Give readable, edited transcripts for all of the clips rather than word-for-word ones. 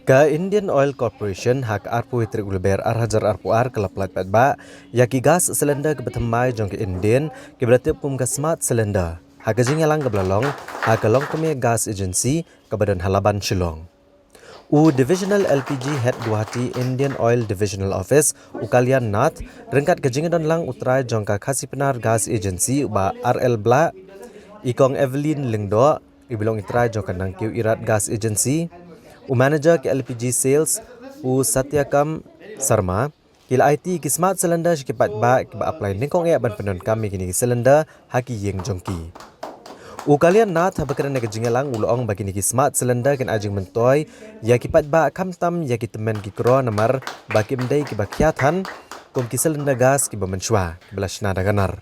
Ka Indian Oil Corporation hak arpu itrik ulber arhajar arpu ar kelaplat Paidbah yaki gas silinder ke betemai jong ke Indian ke beratip pum ke smart cylinder. Hak jing yalang ke belalong hak long kemia gas agency ke badan halaban Shillong. Divisional LPG Head Guwahati Indian Oil Divisional Office ukalian Nath rengkat kejing dan lang utrai jong ka khasi penar gas agency ba RL Bla ikong Evelyn Lingdo ibilong itrai jong kanang kiu irat gas agency manager ke LPG sales Satyakam Sarma kila IT ki smart cylinder ki Paidbah ki ba apply ningkong ya ban penon kami kini cylinder haki yeng jongki kalian nath habakran ke jingelang ulong bagi ni ki smart cylinder ken ajing mentoy ya ki Paidbah kamtam ya ki temen ki kro namar baki mdai ki bakyathan kom ki cylinder gas ki bamenshwa ki belashna daganar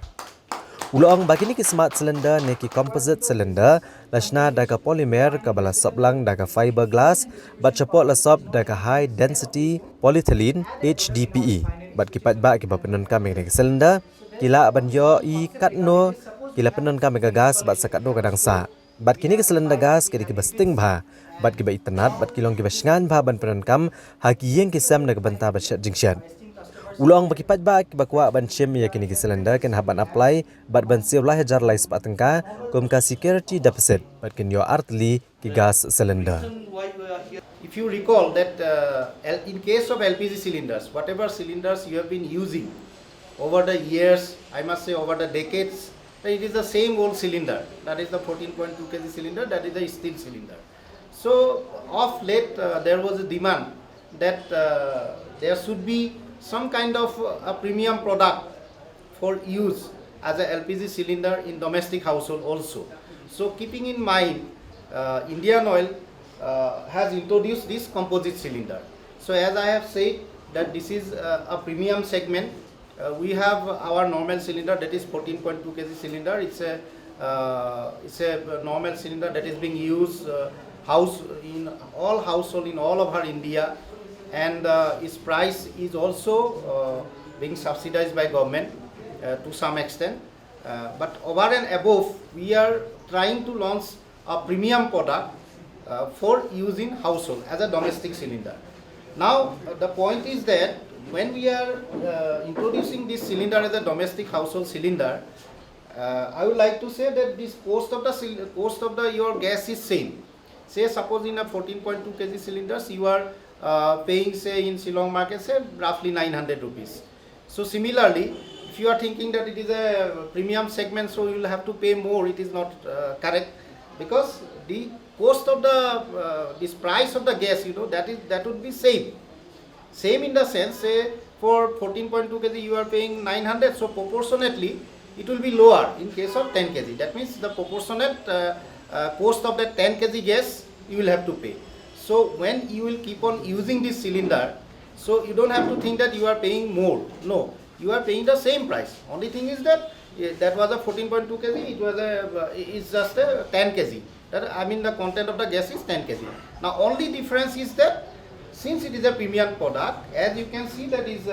Ulong bagi ni ki smart cylinder ni ki composite cylinder lashna daga polymer ka bala sablang daga fiberglass bat chapot la sob daga high density polyethylene HDPE bat ki Paidbah ki bapenon kami ni cylinder kila ban yo I katno kila penon kami ga gas bat sakatno kadang sa bat kini ki cylinder gas ki basting bha bat ki ba itanat bat kilong ki basngan bha ban penon kam haki yeng ki sam daga banta bat jingshan Ulong bagi Paidbah ki bakwa ban chem ya kini ki cylinder ken haban apply bat ban siu lah jar lai sepat tengka kum ka security deficit bat ken yo artli ki gas cylinder. If you recall that in case of LPG cylinders, whatever cylinders you have been using over the years, I must say over the decades, it is the same old cylinder. That is the 14.2 kg cylinder, that is the steel cylinder. So of late there was a demand that there should be some kind of a premium product for use as a LPG cylinder in domestic household also. So keeping in mind, Indian Oil has introduced this composite cylinder. So as I have said that this is a premium segment. We have our normal cylinder that is 14.2 kg cylinder. It's a normal cylinder that is being used in all household in all over India. And its price is also being subsidized by government to some extent. But over and above, we are trying to launch a premium product for use in household as a domestic cylinder. Now, the point is that when we are introducing this cylinder as a domestic household cylinder, I would like to say that this cost of your gas is same. Say suppose in a 14.2 kg cylinders you are paying say in Shillong market say roughly 900 rupees. So similarly, if you are thinking that it is a premium segment, so you will have to pay more, it is not correct, because the cost of the this price of the gas, that would be same in the sense, say for 14.2 kg you are paying 900, so proportionately it will be lower in case of 10 kg. That means the proportionate cost of that 10 kg gas you will have to pay. So when you will keep on using this cylinder, so you don't have to think that you are paying more. No, you are paying the same price. Only thing is that that was a 14.2 kg, it's just a 10 kg. The content of the gas is 10 kg. Now only difference is that since it is a premium product, as you can see that is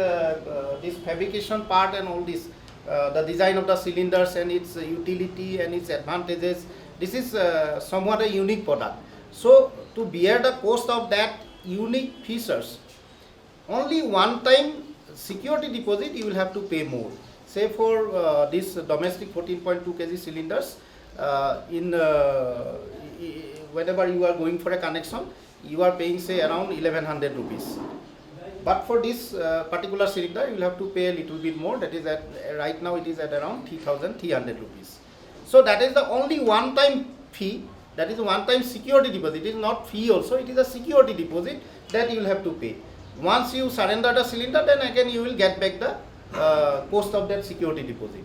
this fabrication part and all this, the design of the cylinders and its utility and its advantages, this is somewhat a unique product. So to bear the cost of that unique features, only one time security deposit you will have to pay more. Say for this domestic 14.2 kg cylinders, whenever you are going for a connection, you are paying say around 1100 rupees. But for this particular cylinder, you will have to pay a little bit more. That is right now it is at around 3300 rupees. So that is the only one time fee. That is one time security deposit. It is not fee also, it is a security deposit that you will have to pay. Once you surrender the cylinder, then again you will get back the cost of that security deposit.